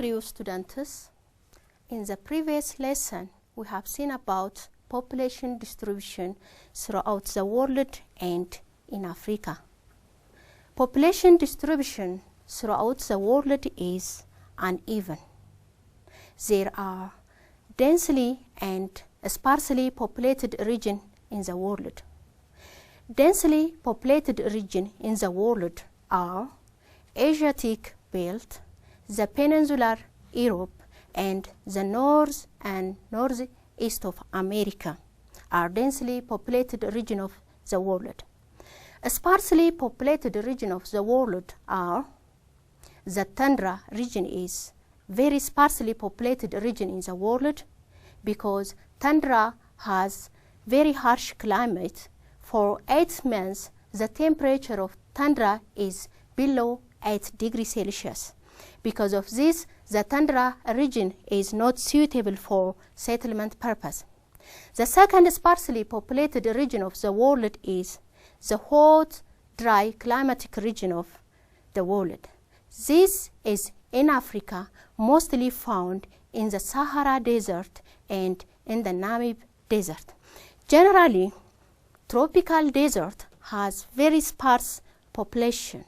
you, students? In the previous lesson, we have seen about population distribution throughout the world and in Africa. Population distribution throughout the world is uneven. There are densely and sparsely populated regions in the world. Densely populated regions in the world are Asiatic belt, the peninsular Europe, and the north and northeast of America are densely populated regions of the world. A sparsely populated region of the world are the tundra region is very sparsely populated region in the world because tundra has very harsh climate. For 8 months, the temperature of tundra is below 8 degrees Celsius. Because of this, the tundra region is not suitable for settlement purpose. The second sparsely populated region of the world is the hot, dry climatic region of the world. This is in Africa, mostly found in the Sahara Desert and in the Namib Desert. Generally, tropical desert has very sparse population.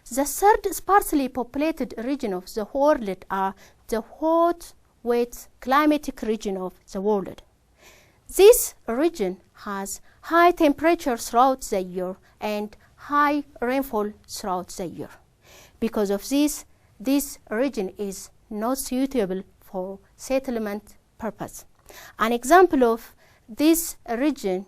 The third sparsely populated region of the world are the hot, wet climatic region of the world. This region has high temperature throughout the year and high rainfall throughout the year. Because of this region is not suitable for settlement purpose. An example of this region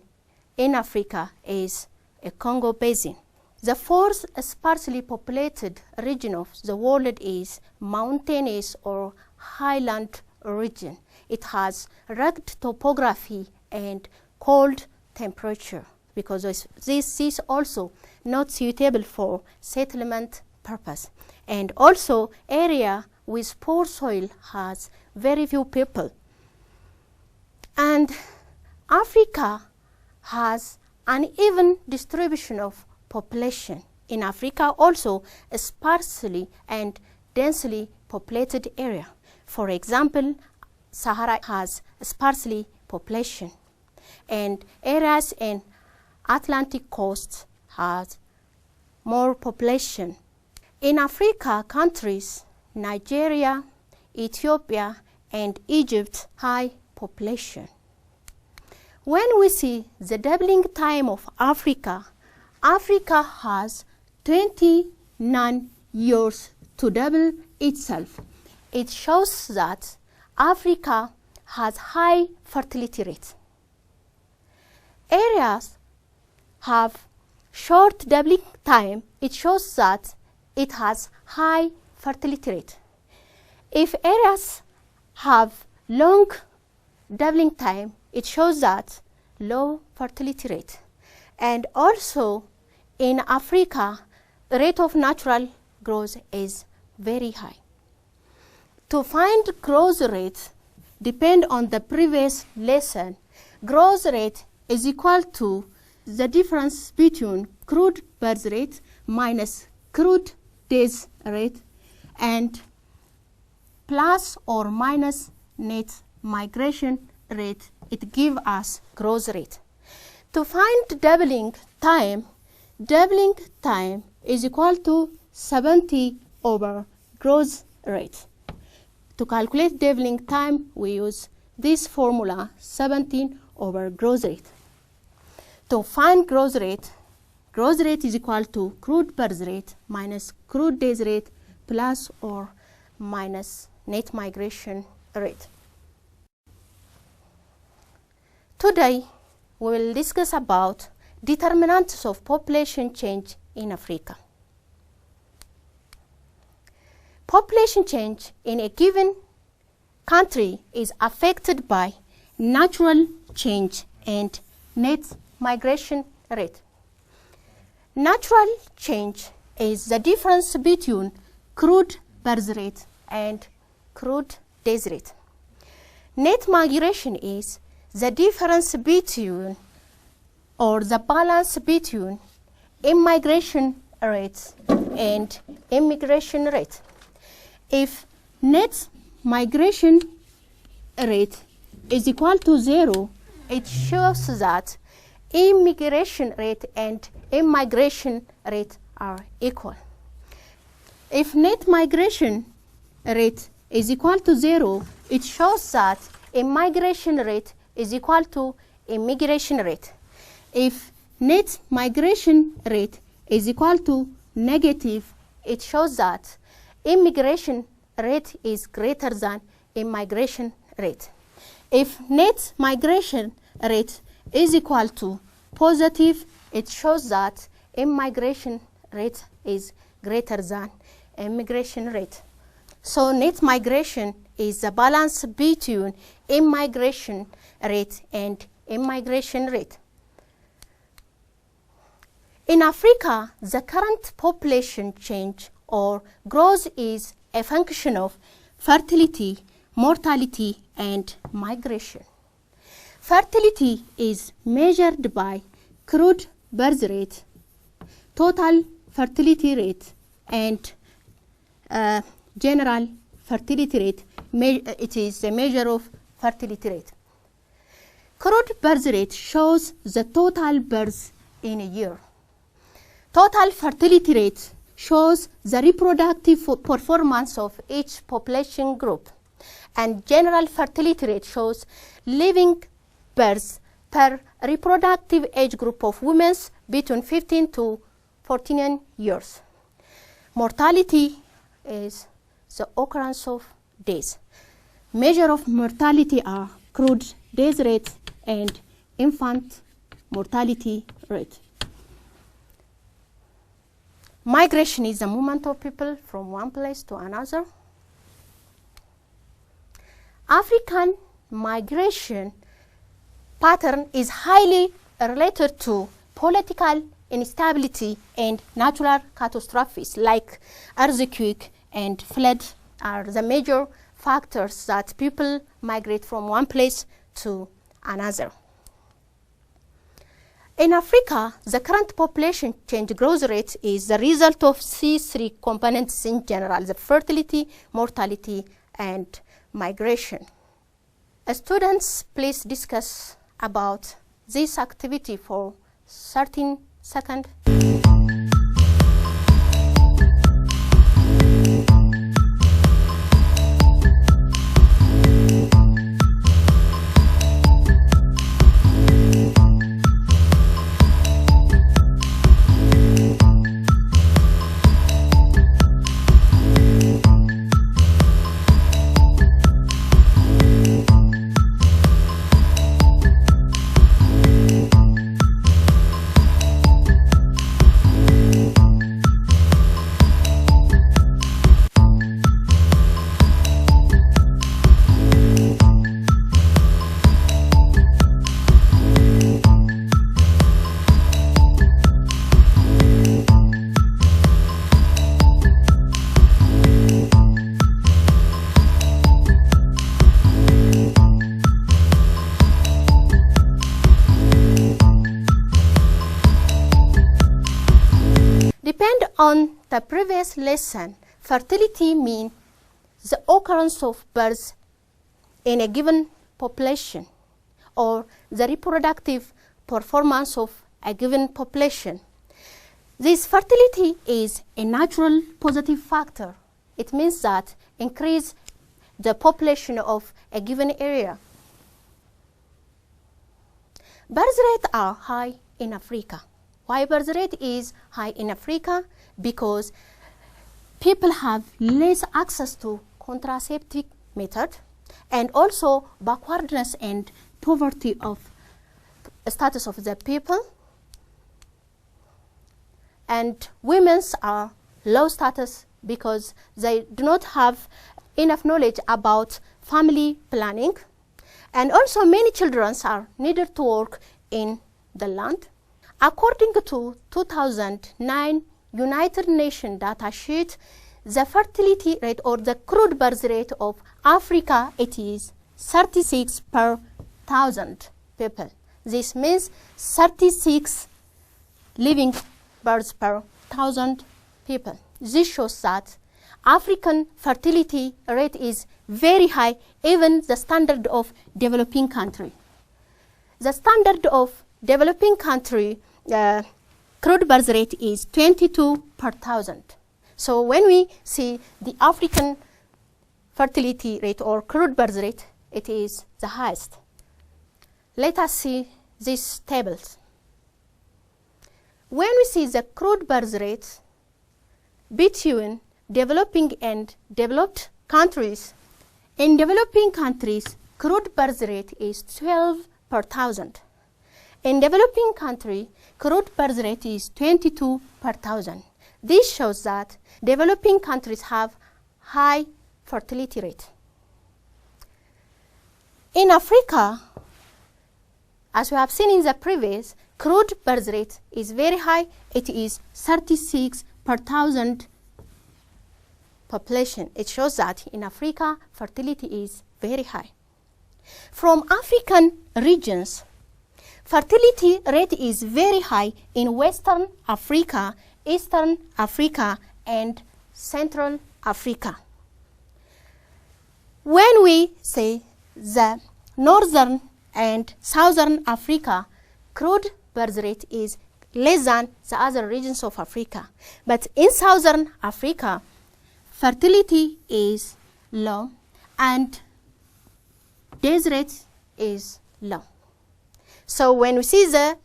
in Africa is a Congo Basin. The fourth sparsely populated region of the world is Mountainous or Highland region. It has rugged topography and cold temperature. Because of this is also not suitable for settlement purpose. And also area with poor soil has very few people. And Africa has uneven distribution of population. In Africa also a sparsely and densely populated area. For example, Sahara has a sparsely population and areas in Atlantic coast has more population. In Africa countries, Nigeria, Ethiopia and Egypt high population. When we see the doubling time of Africa, Africa has 29 years to double itself. It shows that Africa has high fertility rate. Areas have short doubling time. It shows that it has high fertility rate. If areas have long doubling time, it shows that low fertility rate. And also in Africa, the rate of natural growth is very high. To find growth rate, depend on the previous lesson. Growth rate is equal to the difference between crude birth rate minus crude death rate and plus or minus net migration rate. It gives us growth rate. To find doubling time is equal to 70 over growth rate. To calculate doubling time, we use this formula, 17 over growth rate. To find growth rate is equal to crude birth rate minus crude death rate plus or minus net migration rate. Today, we will discuss about determinants of population change in Africa. Population change in a given country is affected by natural change and net migration rate. Natural change is the difference between crude birth rate and crude death rate. Net migration is the difference between or the balance between immigration rates and immigration rate. If net migration rate is equal to 0, it shows that immigration rate and immigration rate are equal. If net migration rate is equal to 0, it shows that immigration rate is equal to immigration rate. If net migration rate is equal to negative, it shows that immigration rate is greater than immigration rate. If net migration rate is equal to positive, it shows that immigration rate is greater than immigration rate. So net migration is the balance between immigration rate and immigration rate. In Africa, the current population change or growth is a function of fertility, mortality, and migration. Fertility is measured by crude birth rate, total fertility rate, and general fertility rate. It is a measure of fertility rate. Crude birth rate shows the total births in a year. Total fertility rate shows the reproductive performance of each population group. And general fertility rate shows living births per reproductive age group of women between 15 to 49 years. Mortality is the occurrence of deaths. Measure of mortality are crude death rate and infant mortality rate. Migration is the movement of people from one place to another. African migration pattern is highly related to political instability and natural catastrophes like earthquake and flood are the major factors that people migrate from one place to another. In Africa, the current population change growth rate is the result of these three components in general: the fertility, mortality, and migration. Students, please discuss about this activity for 13 seconds. On the previous lesson, fertility means the occurrence of births in a given population or the reproductive performance of a given population. This fertility is a natural positive factor. It means that increase the population of a given area. Birth rates are high in Africa. Why birth rate is high in Africa? Because people have less access to contraceptive method and also backwardness and poverty of status of the people. And women are low status because they do not have enough knowledge about family planning. And also many children are needed to work in the land. According to 2009 United Nations data sheet, the fertility rate or the crude birth rate of Africa, it is 36 per 1,000 people. This means 36 living births per 1,000 people. This shows that African fertility rate is very high, even the standard of developing country. The standard of developing country crude birth rate is 22 per thousand. So when we see the African fertility rate or crude birth rate, it is the highest. Let us see these tables. When we see the crude birth rate between developing and developed countries, in developing countries, crude birth rate is 12 per thousand. In developing country, crude birth rate is 22 per thousand. This shows that developing countries have high fertility rate. In Africa, as we have seen in the previous, crude birth rate is very high. It is 36 per thousand population. It shows that in Africa, fertility is very high. From African regions, fertility rate is very high in Western Africa, Eastern Africa, and Central Africa. When we say the Northern and Southern Africa, crude birth rate is less than the other regions of Africa. But in Southern Africa, fertility is low and death rate is low. So when we see the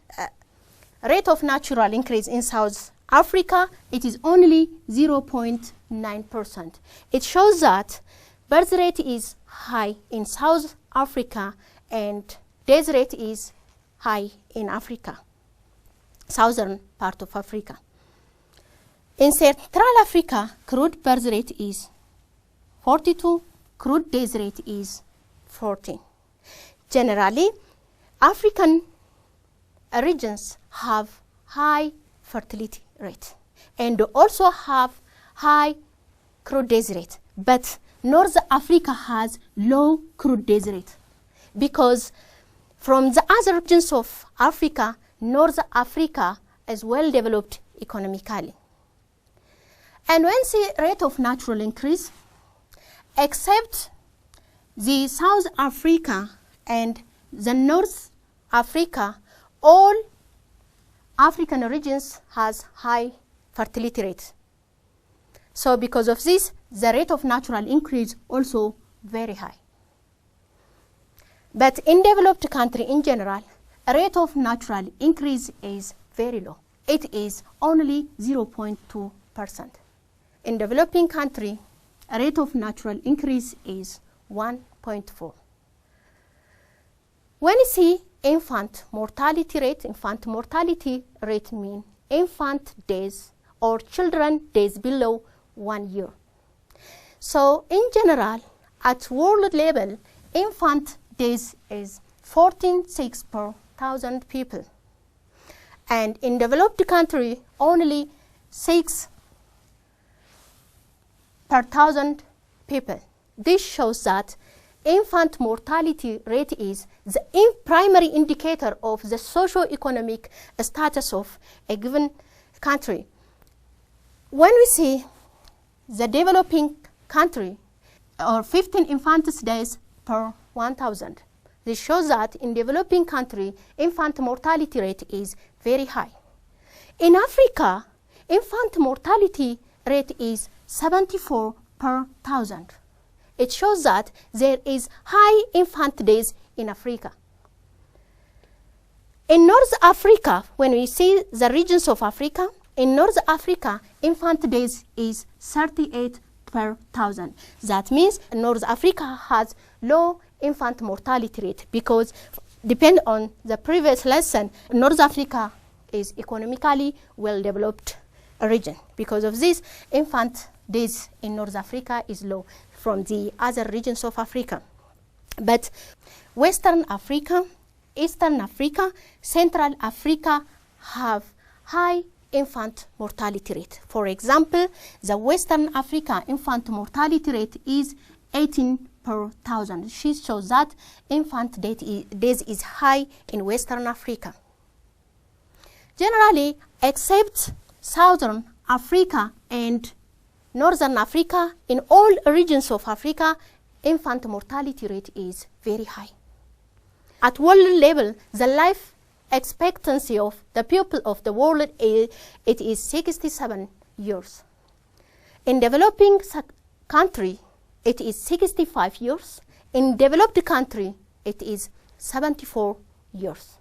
rate of natural increase in South Africa, it is only 0.9%. It shows that birth rate is high in South Africa and death rate is high in Africa, southern part of Africa. In Central Africa, crude birth rate is 42, crude death rate is 14. Generally, African regions have high fertility rate and also have high crude death rate, but North Africa has low crude death rate because from the other regions of Africa, North Africa is well developed economically. And when the rate of natural increase, except the South Africa and the North Africa, all African regions has high fertility rate. So because of this, the rate of natural increase also very high. But in developed country in general, a rate of natural increase is very low. It is only 0.2%. In developing country, a rate of natural increase is 1.4. When you see infant mortality rate means infant days or children days below 1 year. So in general, at world level, infant days is 14.6 per 1,000 people. And in developed country, only 6 per 1,000 people. This shows that infant mortality rate is the primary indicator of the socio-economic status of a given country. When we see the developing country, or 15 infant days per 1,000, this shows that in developing country, infant mortality rate is very high. In Africa, infant mortality rate is 74 per 1,000. It shows that there is high infant days in Africa. In North Africa, when we see the regions of Africa, in North Africa, infant days is 38 per 1,000. That means North Africa has low infant mortality rate because, depend on the previous lesson, North Africa is economically well-developed region. Because of this, infant days in North Africa is low from the other regions of Africa. But Western Africa, Eastern Africa, Central Africa have high infant mortality rate. For example, the Western Africa infant mortality rate is 18 per 1,000. She shows that infant days is high in Western Africa. Generally, except Southern Africa and Northern Africa, in all regions of Africa, infant mortality rate is very high. At world level, the life expectancy of the people of the world is 67 years. In developing country, it is 65 years. In developed country, it is 74 years.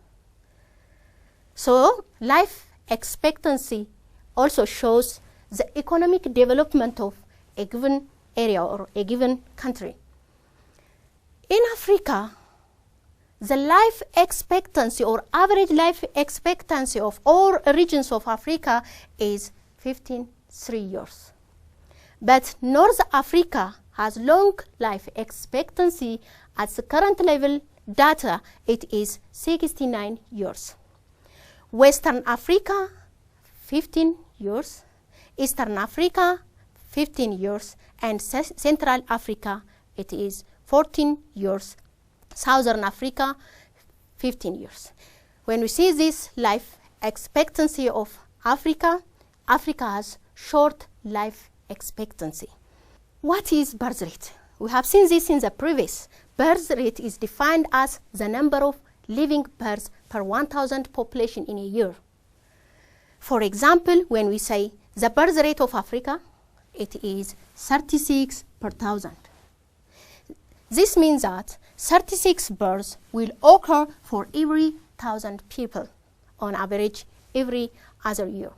So life expectancy also shows the economic development of a given area or a given country. In Africa, the life expectancy or average life expectancy of all regions of Africa is 53 years. But North Africa has long life expectancy. At the current level data, it is 69 years. Western Africa, 15 years. Eastern Africa, 15 years. And Central Africa, it is 14 years. Southern Africa, 15 years. When we see this life expectancy of Africa, Africa has short life expectancy. What is birth rate? We have seen this in the previous. Birth rate is defined as the number of living births per 1,000 population in a year. For example, when we say the birth rate of Africa, it is 36 per 1,000. This means that 36 births will occur for every 1,000 people, on average every other year.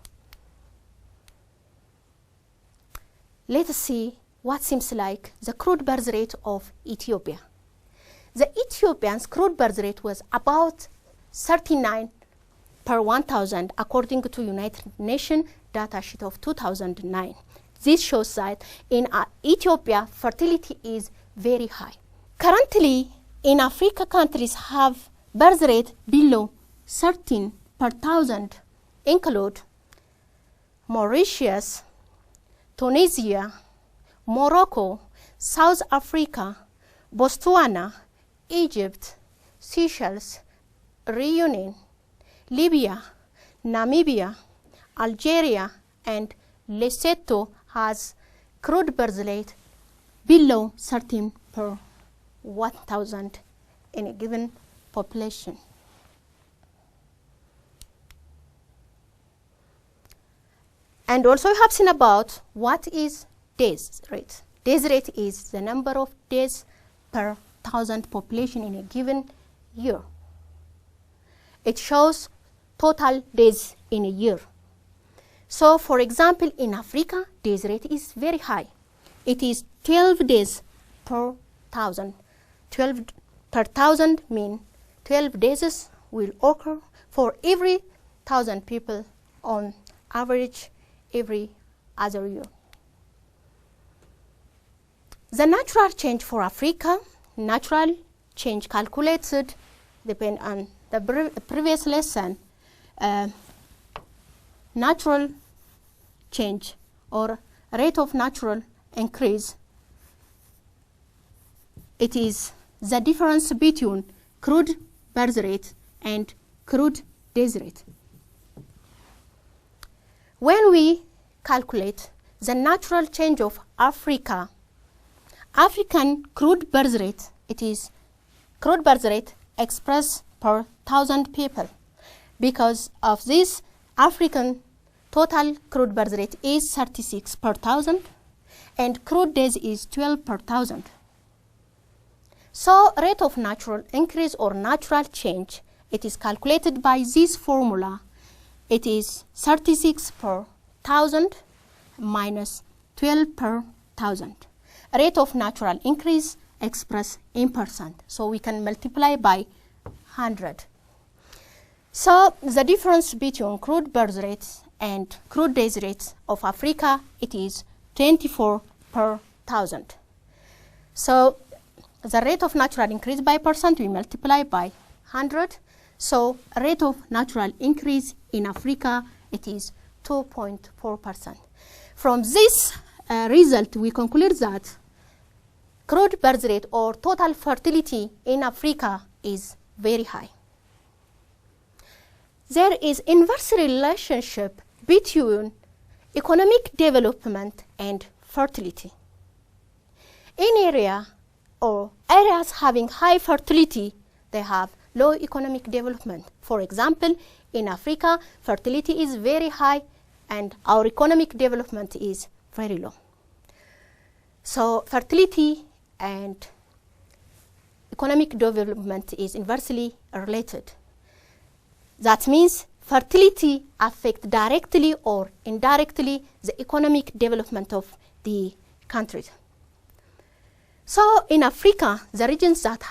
Let us see what seems like the crude birth rate of Ethiopia. The Ethiopians' crude birth rate was about 39 per 1,000 according to United Nations data sheet of 2009. This shows that in Ethiopia, fertility is very high. Currently, in Africa, countries have birth rate below 13 per 1,000, include Mauritius, Tunisia, Morocco, South Africa, Botswana, Egypt, Seychelles, Reunion, Libya, Namibia, Algeria, and Lesotho has crude birth rate below 13 per 1,000 in a given population. And also we have seen about what is days rate. Days rate is the number of days per 1,000 population in a given year. It shows total days in a year. So for example, in Africa, days rate is very high. It is 12 days per 1,000. 12 per 1,000 mean 12 days will occur for every 1,000 people on average every other year. The natural change for Africa, natural change calculated, depend on the previous lesson, natural change or rate of natural increase, it is the difference between crude birth rate and crude death rate. When we calculate the natural change of Africa, African crude birth rate, it is crude birth rate expressed per 1,000 people. Because of this, African total crude birth rate is 36 per 1,000 and crude death is 12 per 1,000. So rate of natural increase or natural change, it is calculated by this formula. It is 36 per 1,000 minus 12 per 1,000. Rate of natural increase expressed in percent. So we can multiply by 100. So the difference between crude birth rates and crude death rates of Africa, it is 24 per 1,000. So the rate of natural increase by percent, we multiply by 100. So rate of natural increase in Africa, it is 2.4%. From this result, we conclude that crude birth rate or total fertility in Africa is very high. There is inverse relationship between economic development and fertility. In area or areas having high fertility, they have low economic development. For example, in Africa, fertility is very high and our economic development is very low. So fertility and economic development is inversely related. That means fertility affects directly or indirectly the economic development of the country. So in Africa, the regions that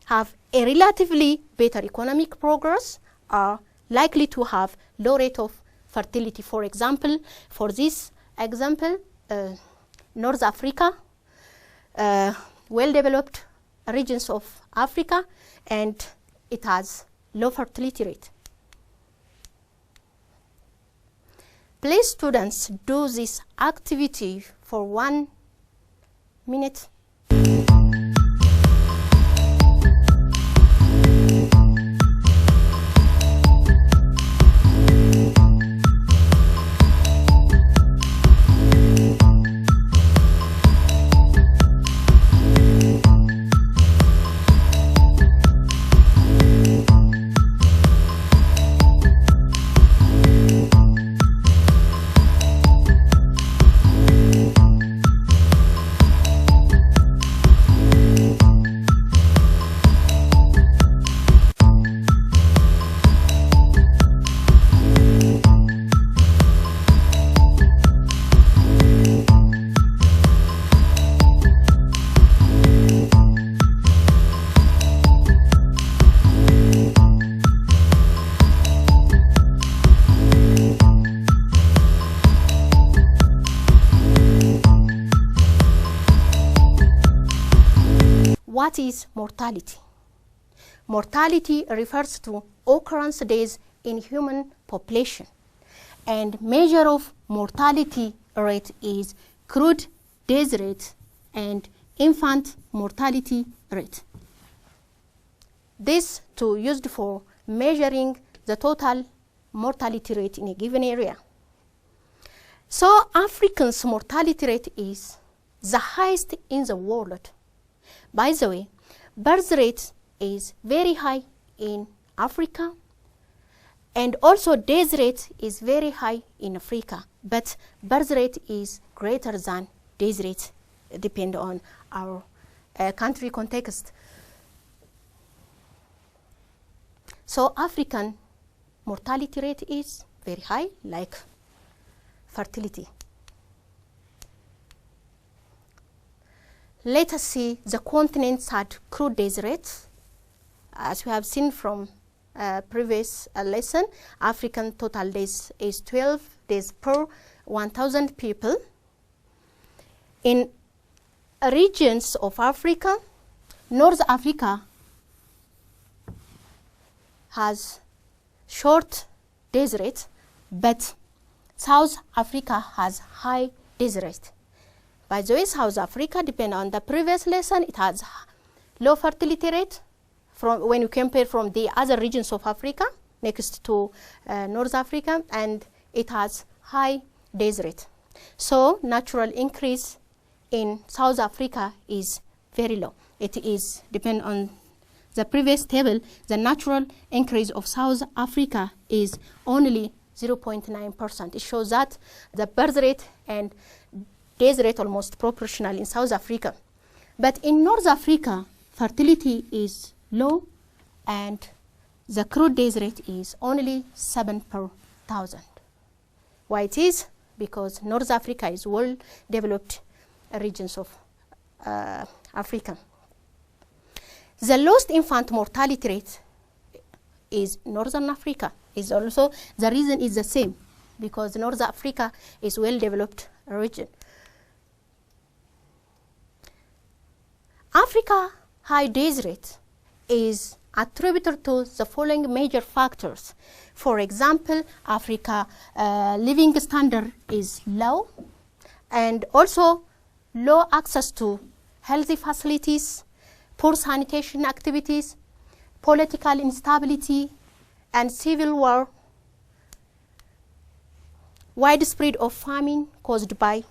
have a relatively better economic progress are likely to have low rate of fertility. For example, for this example, North Africa, well-developed regions of Africa, and it has low fertility rate. Please, students, do this activity for 1 minute. What is mortality? Mortality refers to occurrence days in human population, and measure of mortality rate is crude death rate and infant mortality rate. This two used for measuring the total mortality rate in a given area. So Africans' mortality rate is the highest in the world. By the way, birth rate is very high in Africa, and also death rate is very high in Africa, but birth rate is greater than death rate, depending on our country context. So African mortality rate is very high, like fertility. Let us see the continents had crude death rates. As we have seen from previous lesson, African total days is 12 days per 1,000 people. In regions of Africa, North Africa has short death rate, but South Africa has high death rate. By the way, South Africa, depending on the previous lesson, it has low fertility rate from when you compare from the other regions of Africa next to North Africa, and it has high death rate. So natural increase in South Africa is very low. It is, depending on the previous table, the natural increase of South Africa is only 0.9%. It shows that the birth rate and death rate almost proportional in South Africa. But in North Africa, fertility is low and the crude death rate is only 7 per 1,000. Why it is? Because North Africa is well-developed regions of Africa. The lowest infant mortality rate is Northern Africa. Is also, the reason is the same, because North Africa is well-developed region. Africa high death rate is attributed to the following major factors. For example, Africa living standard is low, and also low access to healthy facilities, poor sanitation activities, political instability, and civil war, widespread of famine caused by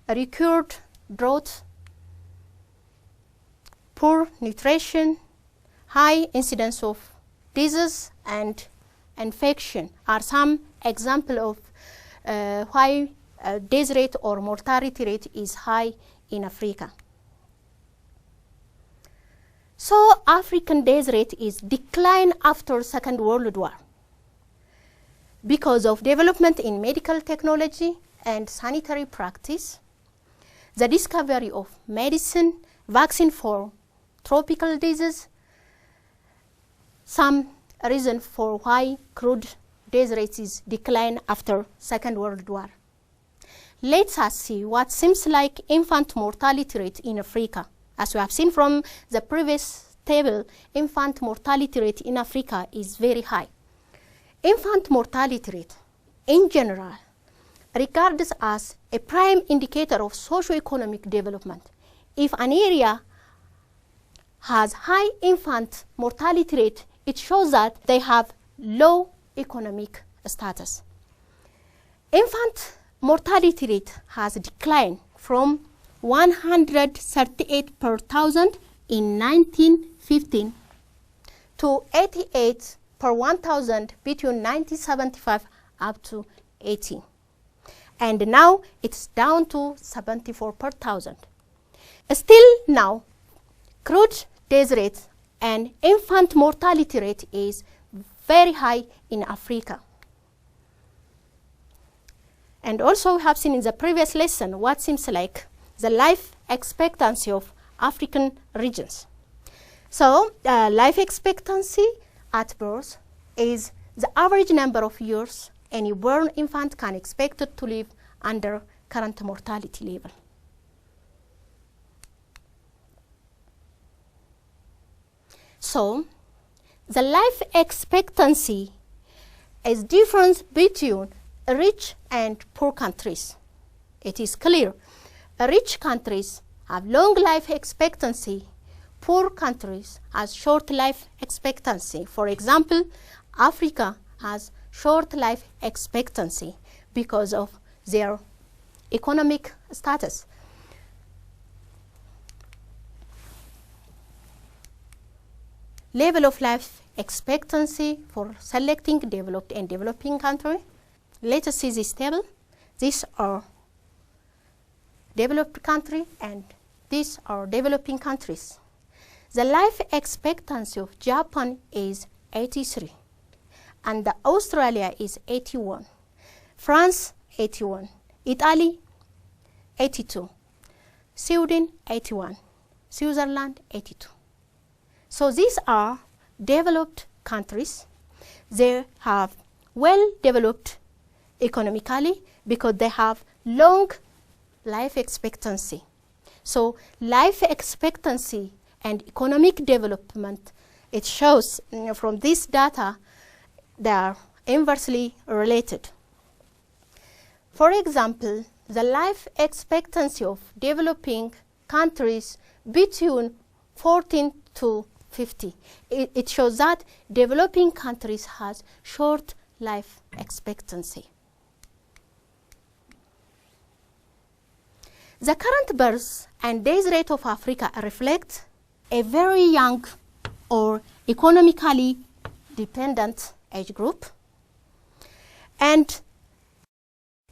recurred drought, poor nutrition, high incidence of disease and infection are some example of why death rate or mortality rate is high in Africa. So African death rate is decline after Second World War because of development in medical technology and sanitary practice, the discovery of medicine, vaccine for tropical disease, some reason for why crude death rate is decline after Second World War. Let us see what seems like infant mortality rate in Africa. As we have seen from the previous table, infant mortality rate in Africa is very high. Infant mortality rate, in general, regarded as a prime indicator of socio-economic development. If an area has high infant mortality rate, it shows that they have low economic status. Infant mortality rate has declined from 138 per thousand in 1915 to 88 per 1,000 between 1975 up to 80. And now it's down to 74 per thousand. Still now, crude death rate and infant mortality rate is very high in Africa. And also we have seen in the previous lesson what seems like the life expectancy of African regions. So life expectancy at birth is the average number of years a newborn infant can expect to live under current mortality level. So the life expectancy is difference between rich and poor countries. It is clear. Rich countries have long life expectancy. Poor countries have short life expectancy. For example, Africa has short life expectancy because of their economic status. Level of life expectancy for selecting developed and developing country. Let us see this table. These are developed country and these are developing countries. The life expectancy of Japan is 83 and the Australia is 81, France 81, Italy 82, Sweden 81, Switzerland 82. So these are developed countries. They have well developed economically because they have long life expectancy. So life expectancy and economic development, it shows from this data they are inversely related. For example, the life expectancy of developing countries between 14 to 50. It shows that developing countries has short life expectancy. The current birth and death rate of Africa reflect a very young or economically dependent age group. And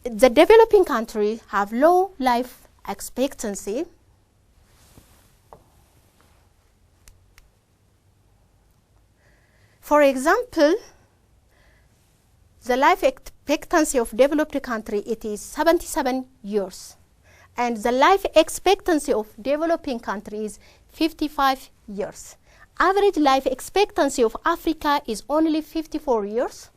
the developing countries have low life expectancy. For example, the life expectancy of developed country, it is 77 years. And the life expectancy of developing country is 55 years. Average life expectancy of Africa is only 54 years.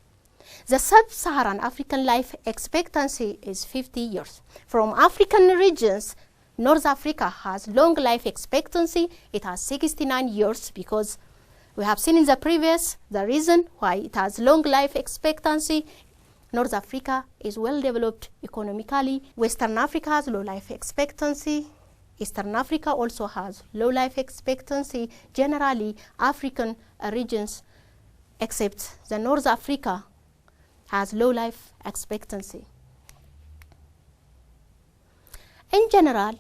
The sub-Saharan African life expectancy is 50 years. From African regions, North Africa has long life expectancy. It has 69 years because we have seen in the previous the reason why it has long life expectancy. North Africa is well developed economically. Western Africa has low life expectancy. Eastern Africa also has low life expectancy. Generally, African regions, except the North Africa, has low life expectancy. In general,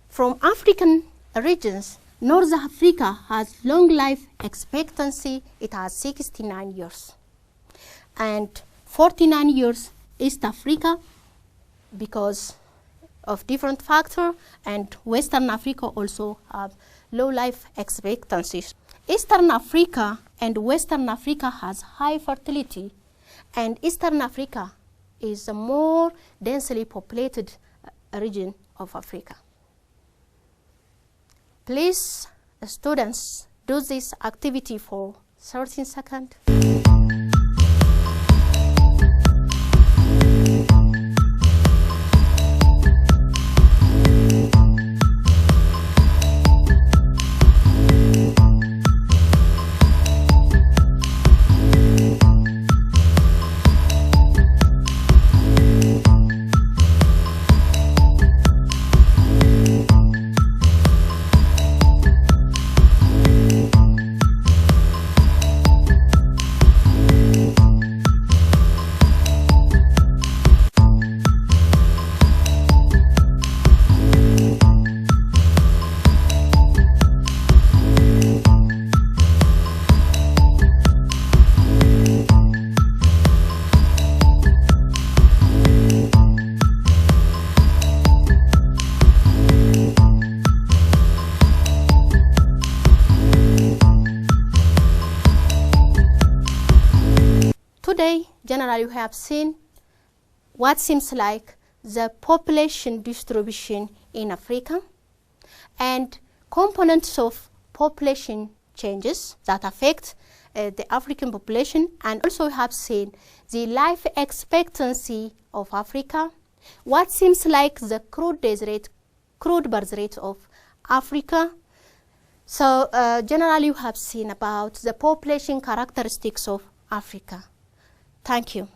from African regions, North Africa has long life expectancy. It has 69 years. And 49 years East Africa because of different factors, and Western Africa also have low life expectancies. Eastern Africa and Western Africa has high fertility, and Eastern Africa is a more densely populated region of Africa. Please, students, do this activity for 13 seconds. Today, generally, we have seen what seems like the population distribution in Africa and components of population changes that affect the African population, and also we have seen the life expectancy of Africa, what seems like the crude birth rate of Africa. So generally, we have seen about the population characteristics of Africa. Thank you.